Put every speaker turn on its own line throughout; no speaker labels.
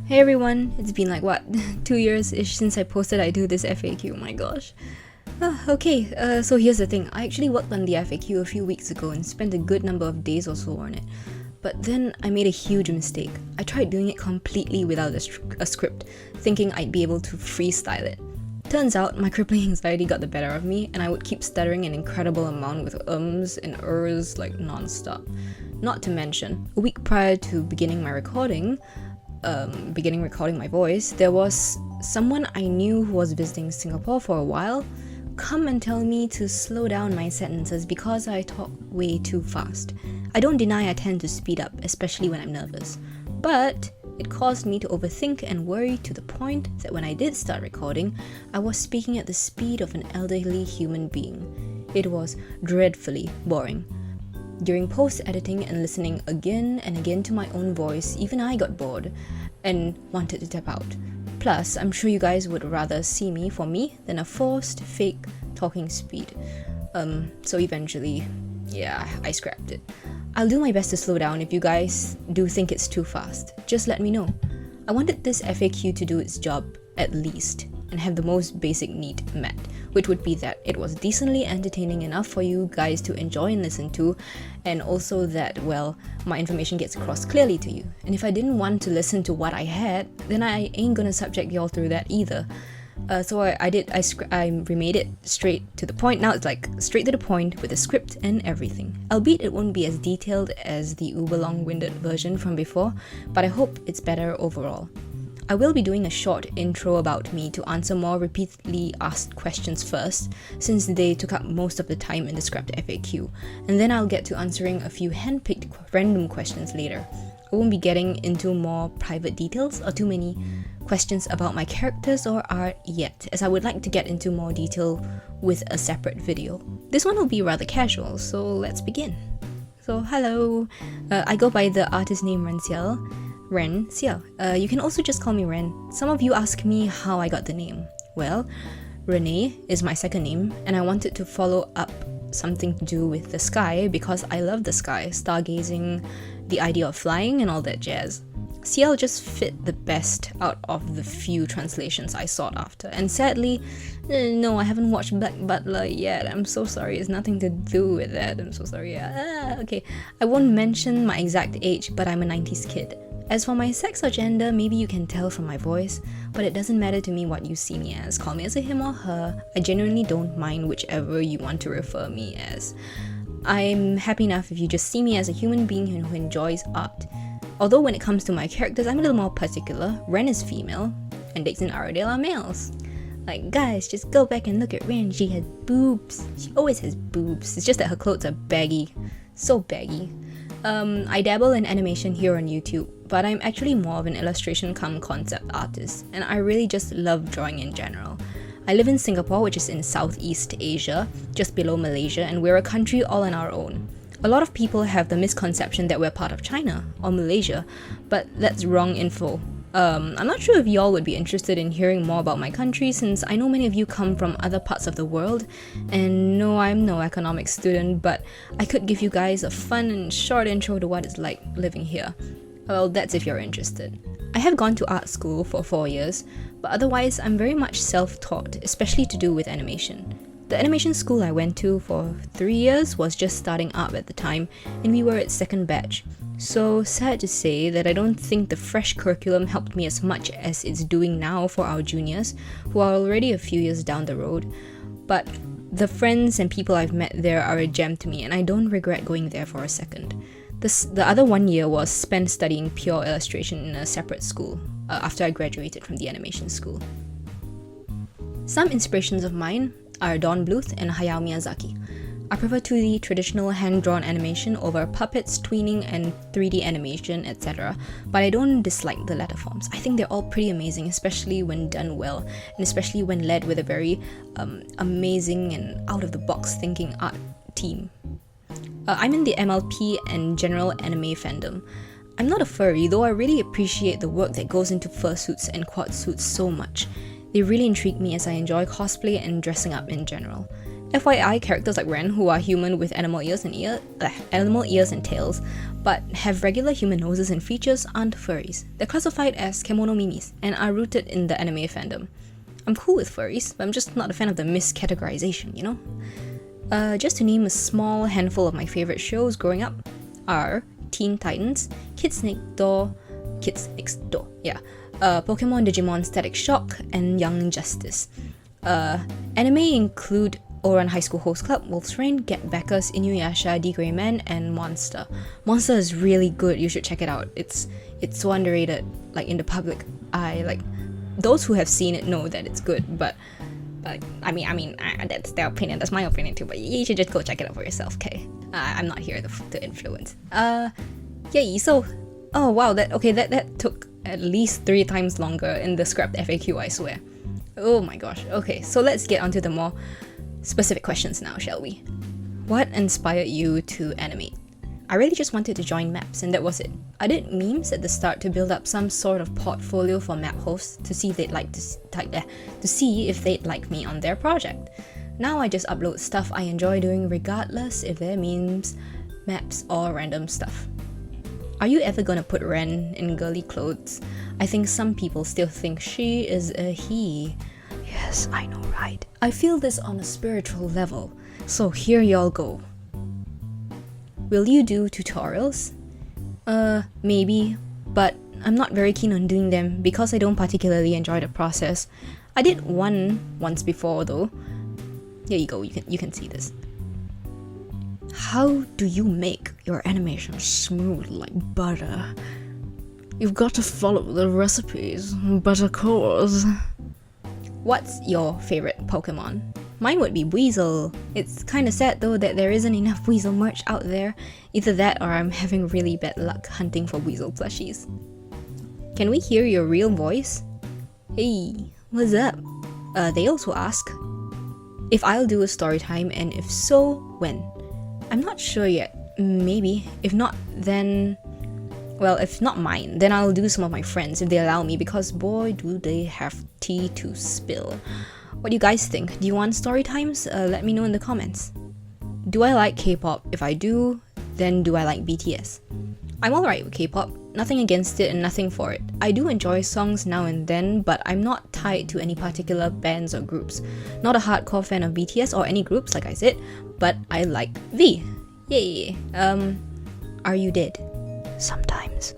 Hey everyone, it's been like what, 2 years-ish since I posted I do this FAQ, my gosh. So here's the thing, I actually worked on the FAQ a few weeks ago and spent a good number of days or so on it. But then I made a huge mistake. I tried doing it completely without a script, thinking I'd be able to freestyle it. Turns out my crippling anxiety got the better of me and I would keep stuttering an incredible amount with ums and ers like non-stop. Not to mention, a week prior to beginning recording my voice, there was someone I knew who was visiting Singapore for a while come and tell me to slow down my sentences because I talk way too fast. I don't deny I tend to speed up, especially when I'm nervous, but it caused me to overthink and worry to the point that when I did start recording, I was speaking at the speed of an elderly human being. It was dreadfully boring. During post-editing and listening again and again to my own voice, even I got bored and wanted to tap out. Plus, I'm sure you guys would rather see me for me than a forced, fake talking speed. So eventually, yeah, I scrapped it. I'll do my best to slow down if you guys do think it's too fast. Just let me know. I wanted this FAQ to do its job, at least, and have the most basic need met, which would be that it was decently entertaining enough for you guys to enjoy and listen to, and also that, well, my information gets across clearly to you. And if I didn't want to listen to what I had, then I ain't gonna subject y'all through that either. So I remade it straight to the point. Now it's like straight to the point with a script and everything. Albeit it won't be as detailed as the uber long-winded version from before, but I hope it's better overall. I will be doing a short intro about me to answer more repeatedly asked questions first, since they took up most of the time in the scrapped FAQ, and then I'll get to answering a few hand-picked random questions later. I won't be getting into more private details or too many questions about my characters or art yet, as I would like to get into more detail with a separate video. This one will be rather casual, so let's begin. So hello, I go by the artist name Renciel. You can also just call me Ren. Some of you ask me how I got the name. Well, Renee is my second name, and I wanted to follow up something to do with the sky because I love the sky, stargazing, the idea of flying and all that jazz. Ciel just fit the best out of the few translations I sought after, and sadly, no, I haven't watched Black Butler yet. I'm so sorry, it's nothing to do with that. I'm so sorry. Okay, I won't mention my exact age, but I'm a 90s kid. As for my sex or gender, maybe you can tell from my voice, but it doesn't matter to me what you see me as. Call me as a him or her. I genuinely don't mind whichever you want to refer me as. I'm happy enough if you just see me as a human being who enjoys art. Although when it comes to my characters, I'm a little more particular. Ren is female, and Dex and Iredale are males. Like, guys, just go back and look at Ren. She has boobs. She always has boobs. It's just that her clothes are baggy. So baggy. I dabble in animation here on YouTube, but I'm actually more of an illustration cum concept artist, and I really just love drawing in general. I live in Singapore, which is in Southeast Asia, just below Malaysia, and we're a country all on our own. A lot of people have the misconception that we're part of China or Malaysia, but that's wrong info. I'm not sure if y'all would be interested in hearing more about my country, since I know many of you come from other parts of the world, and no, I'm no economics student, but I could give you guys a fun and short intro to what it's like living here. Well, that's if you're interested. I have gone to art school for 4 years, but otherwise I'm very much self-taught, especially to do with animation. The animation school I went to for 3 years was just starting up at the time, and we were its second batch. So sad to say that I don't think the fresh curriculum helped me as much as it's doing now for our juniors, who are already a few years down the road. But the friends and people I've met there are a gem to me, and I don't regret going there for a second. The other 1 year was spent studying pure illustration in a separate school, after I graduated from the animation school. Some inspirations of mine are Don Bluth and Hayao Miyazaki. I prefer 2D traditional hand-drawn animation over puppets, tweening, and 3D animation, etc. But I don't dislike the latter forms. I think they're all pretty amazing, especially when done well, and especially when led with a very amazing and out-of-the-box thinking art team. I'm in the MLP and general anime fandom. I'm not a furry, though I really appreciate the work that goes into fursuits and quad suits so much. They really intrigue me as I enjoy cosplay and dressing up in general. FYI, characters like Ren, who are human with animal ears and tails, but have regular human noses and features, aren't furries. They're classified as kemono minis and are rooted in the anime fandom. I'm cool with furries, but I'm just not a fan of the miscategorization, you know? Just to name a small handful of my favorite shows growing up are Teen Titans, Kids Next Door, Pokemon, Digimon, Static Shock, and Young Justice. Anime include Ouran High School Host Club, Wolf's Rain, Get Backers, Inuyasha, D Grey Man, and Monster. Monster is really good, you should check it out. It's so underrated, like in the public eye. Like, those who have seen it know that it's good, but I mean, that's their opinion, that's my opinion too, but you should just go check it out for yourself, okay? I'm not here to influence. Yay, so, oh wow, that took at least 3 times longer in the scrapped FAQ, I swear. Oh my gosh, okay, so let's get onto the more specific questions now, shall we? What inspired you to animate? I really just wanted to join maps, and that was it. I did memes at the start to build up some sort of portfolio for map hosts to see if they'd like me on their project. Now I just upload stuff I enjoy doing regardless if they're memes, maps, or random stuff. Are you ever gonna put Ren in girly clothes? I think some people still think she is a he. Yes, I know, right? I feel this on a spiritual level, so here y'all go. Will you do tutorials? Maybe, but I'm not very keen on doing them because I don't particularly enjoy the process. I did one once before though. Here you go, you can see this. How do you make your animation smooth like butter? You've got to follow the recipes, but of course. What's your favorite Pokemon? Mine would be Weasel. It's kinda sad though that there isn't enough Weasel merch out there. Either that or I'm having really bad luck hunting for Weasel plushies. Can we hear your real voice? Hey, what's up? They also ask if I'll do a story time, and if so, when? I'm not sure yet. Maybe. If not, then... Well, if not mine, then I'll do some of my friends if they allow me, because boy do they have tea to spill. What do you guys think? Do you want story times? Let me know in the comments. Do I like K-pop? If I do, then do I like BTS? I'm alright with K-pop, nothing against it and nothing for it. I do enjoy songs now and then, but I'm not tied to any particular bands or groups. Not a hardcore fan of BTS or any groups, like I said, but I like V. Yay! Are you dead? Sometimes.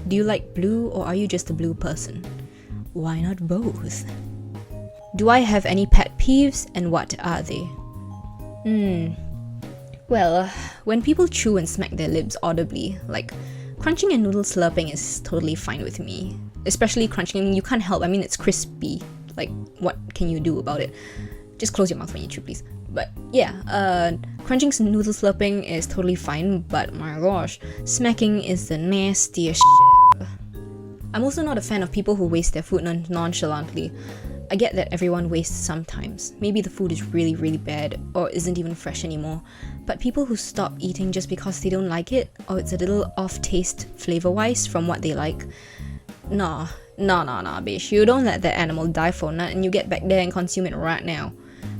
Do you like blue, or are you just a blue person? Why not both? Do I have any pet peeves, and what are they? Well, when people chew and smack their lips audibly, like crunching and noodle slurping is totally fine with me. Especially crunching, you can't help, I mean it's crispy. Like, what can you do about it? Just close your mouth when you chew, please. But yeah, crunching and noodle slurping is totally fine, but my gosh, smacking is the nastiest shit. I'm also not a fan of people who waste their food nonchalantly. I get that everyone wastes sometimes. Maybe the food is really, really bad, or isn't even fresh anymore. But people who stop eating just because they don't like it, or it's a little off taste flavor-wise from what they like. Nah, bitch. You don't let that animal die for nut and you get back there and consume it right now.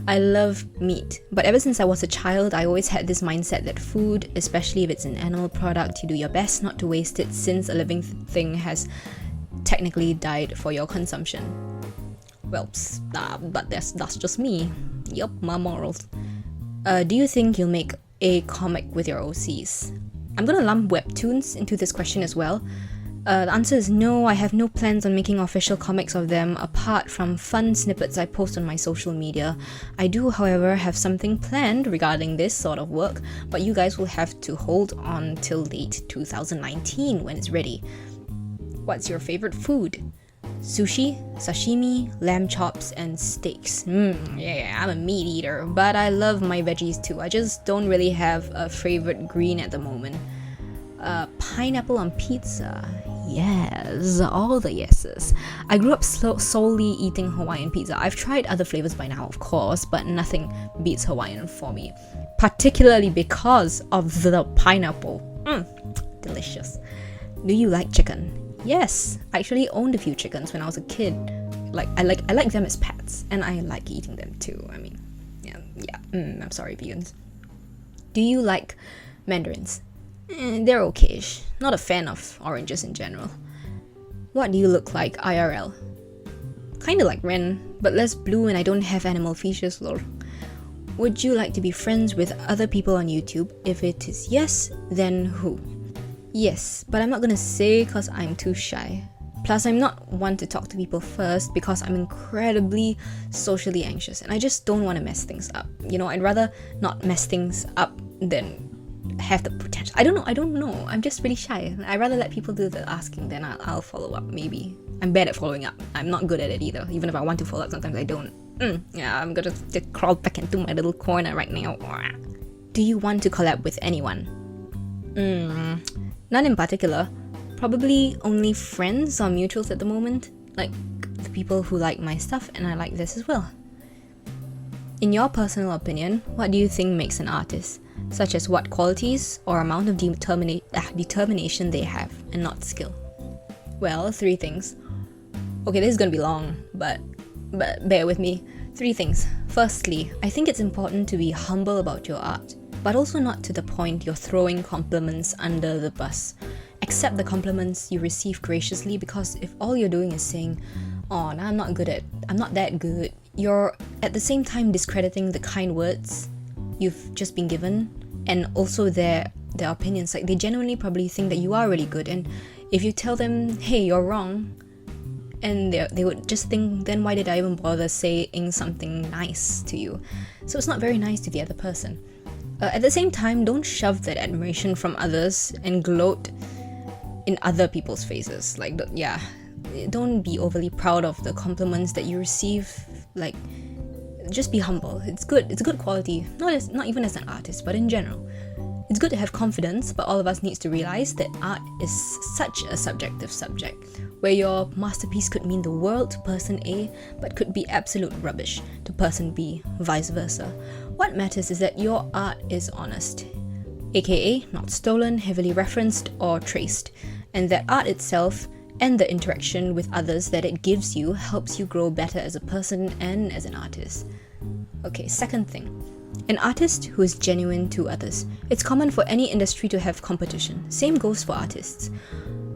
I love meat, but ever since I was a child, I always had this mindset that food, especially if it's an animal product, you do your best not to waste it since a living thing has technically died for your consumption. Well, but that's just me. Yup, my morals. Do you think you'll make a comic with your OCs? I'm gonna lump webtoons into this question as well. The answer is no, I have no plans on making official comics of them apart from fun snippets I post on my social media. I do, however, have something planned regarding this sort of work, but you guys will have to hold on till late 2019 when it's ready. What's your favorite food? Sushi, sashimi, lamb chops, and steaks. Yeah, I'm a meat eater, but I love my veggies too. I just don't really have a favorite green at the moment. Pineapple on pizza. Yes, all the yeses. I grew up solely eating Hawaiian pizza. I've tried other flavors by now, of course, but nothing beats Hawaiian for me. Particularly because of the pineapple. Delicious. Do you like chicken? Yes, I actually owned a few chickens when I was a kid. I like them as pets, and I like eating them too. I mean, yeah. I'm sorry, vegans. Do you like mandarins? They're okay-ish. Not a fan of oranges in general. What do you look like IRL? Kinda like Ren, but less blue and I don't have animal features lol. Would you like to be friends with other people on YouTube? If it is yes, then who? Yes, but I'm not gonna say cause I'm too shy. Plus, I'm not one to talk to people first because I'm incredibly socially anxious and I just don't want to mess things up. You know, I'd rather not mess things up than have the potential. I don't know. I'm just really shy. I'd rather let people do the asking, then I'll follow up, maybe. I'm bad at following up. I'm not good at it either. Even if I want to follow up, sometimes I don't. Yeah, I'm gonna just crawl back into my little corner right now. Do you want to collab with anyone? None in particular. Probably only friends or mutuals at the moment, like the people who like my stuff and I like this as well. In your personal opinion, what do you think makes an artist? Such as what qualities or amount of determination they have and not skill? Well, 3 things. Okay, this is gonna be long, but bear with me. 3 things. Firstly, I think it's important to be humble about your art, but also not to the point you're throwing compliments under the bus. Accept the compliments you receive graciously, because if all you're doing is saying, oh, no, I'm not that good, you're at the same time discrediting the kind words you've just been given and also their opinions. Like, they genuinely probably think that you are really good, and if you tell them, hey, you're wrong, and they would just think, then why did I even bother saying something nice to you? So it's not very nice to the other person. At the same time, don't shove that admiration from others and gloat in other people's faces. Like, don't be overly proud of the compliments that you receive. Like, just be humble. It's good. It's a good quality. Not even as an artist, but in general. It's good to have confidence, but all of us needs to realize that art is such a subjective subject, where your masterpiece could mean the world to person A, but could be absolute rubbish to person B, vice versa. What matters is that your art is honest, aka not stolen, heavily referenced, or traced, and that art itself and the interaction with others that it gives you helps you grow better as a person and as an artist. Okay, second thing. An artist who is genuine to others. It's common for any industry to have competition. Same goes for artists.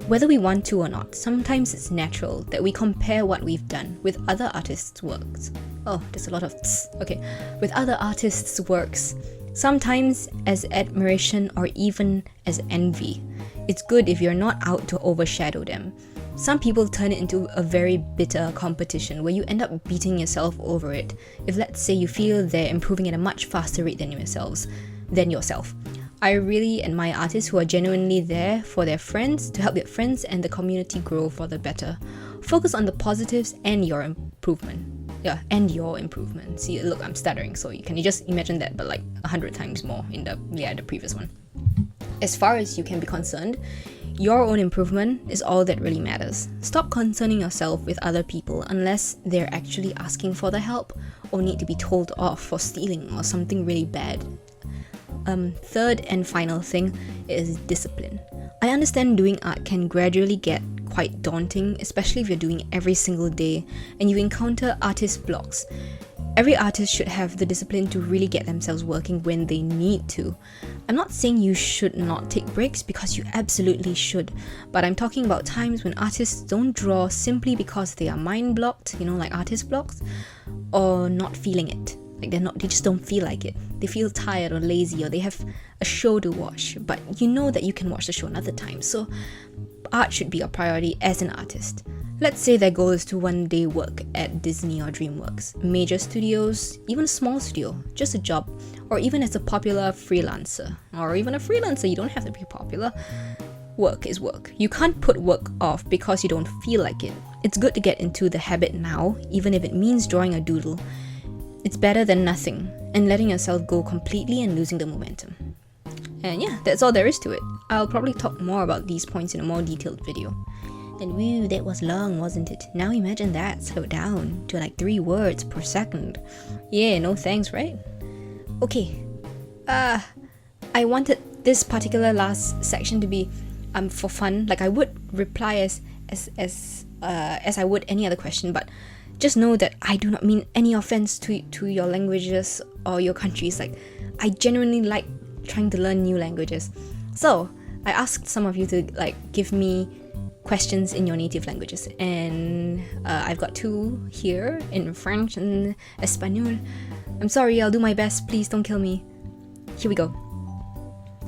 Whether we want to or not, sometimes it's natural that we compare what we've done with other artists' works. Oh, there's a lot of tss. Okay. With other artists' works. Sometimes as admiration or even as envy. It's good if you're not out to overshadow them. Some people turn it into a very bitter competition where you end up beating yourself over it if, let's say, you feel they're improving at a much faster rate than yourself. I really admire artists who are genuinely there for their friends, to help their friends and the community grow for the better. Focus on the positives and your improvement. Yeah, and your improvement. See, look, I'm stuttering, so can you just imagine that, but like 100 times more in the previous one. As far as you can be concerned, your own improvement is all that really matters. Stop concerning yourself with other people unless they're actually asking for the help or need to be told off for stealing or something really bad. Third and final thing is discipline. I understand doing art can gradually get quite daunting, especially if you're doing it every single day and you encounter artist blocks. Every artist should have the discipline to really get themselves working when they need to. I'm not saying you should not take breaks, because you absolutely should, but I'm talking about times when artists don't draw simply because they are mind blocked, like artist blocks, or not feeling it. Like they just don't feel like it. They feel tired or lazy, or they have a show to watch, but you know that you can watch the show another time. So art should be a priority as an artist. Let's say their goal is to one day work at Disney or DreamWorks, major studios, even a small studio, just a job, or even as a popular freelancer, or even a freelancer. You don't have to be popular. Work is work. You can't put work off because you don't feel like it. It's good to get into the habit now, even if it means drawing a doodle. It's better than nothing, and letting yourself go completely and losing the momentum. And yeah, that's all there is to it. I'll probably talk more about these points in a more detailed video. And woo, that was long, wasn't it? Now imagine that slowed down to like 3 words per second. Yeah, no thanks, right? Okay. I wanted this particular last section to be for fun. Like, I would reply as I would any other question, but just know that I do not mean any offense to your languages or your countries. Like, I genuinely like trying to learn new languages. So I asked some of you to like give me questions in your native languages, and I've got 2 here in French and Espanol. I'm sorry, I'll do my best, please don't kill me. Here we go.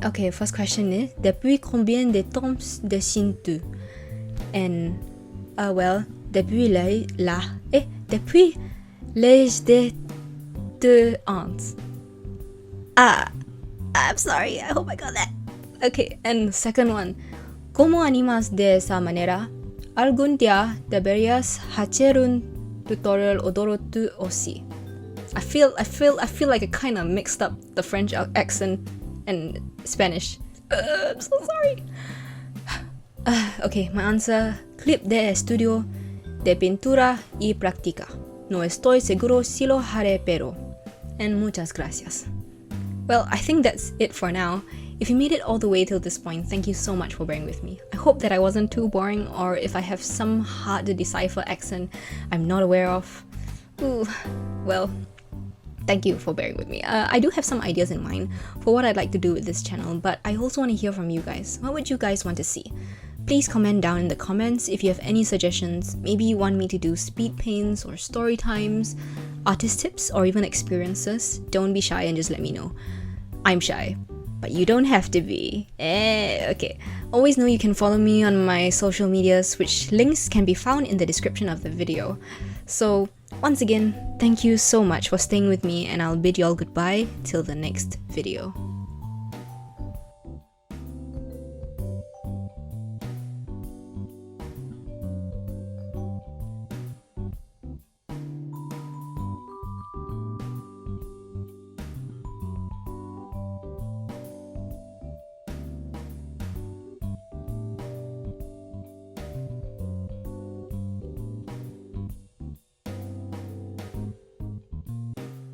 Okay, first question is, depuis combien de temps dessines-tu? And well, depuis l'âge de 2 ans. I'm sorry, I hope I got that. Okay, and second one, ¿cómo animas de esa manera? Algún día deberías hacer un tutorial odoro tu osi. I feel like I kind of mixed up the French accent and Spanish. I'm so sorry. Okay, my answer, clip de estudio de pintura y práctica. No estoy seguro si lo haré, pero. And muchas gracias. Well, I think that's it for now. If you made it all the way till this point, thank you so much for bearing with me. I hope that I wasn't too boring, or if I have some hard to decipher accent I'm not aware of. Ooh, well, thank you for bearing with me. I do have some ideas in mind for what I'd like to do with this channel, but I also want to hear from you guys. What would you guys want to see? Please comment down in the comments if you have any suggestions. Maybe you want me to do speed paints or story times, artist tips, or even experiences. Don't be shy and just let me know. I'm shy, but you don't have to be. Okay. Always know you can follow me on my social medias, which links can be found in the description of the video. So, once again, thank you so much for staying with me, and I'll bid you all goodbye till the next video.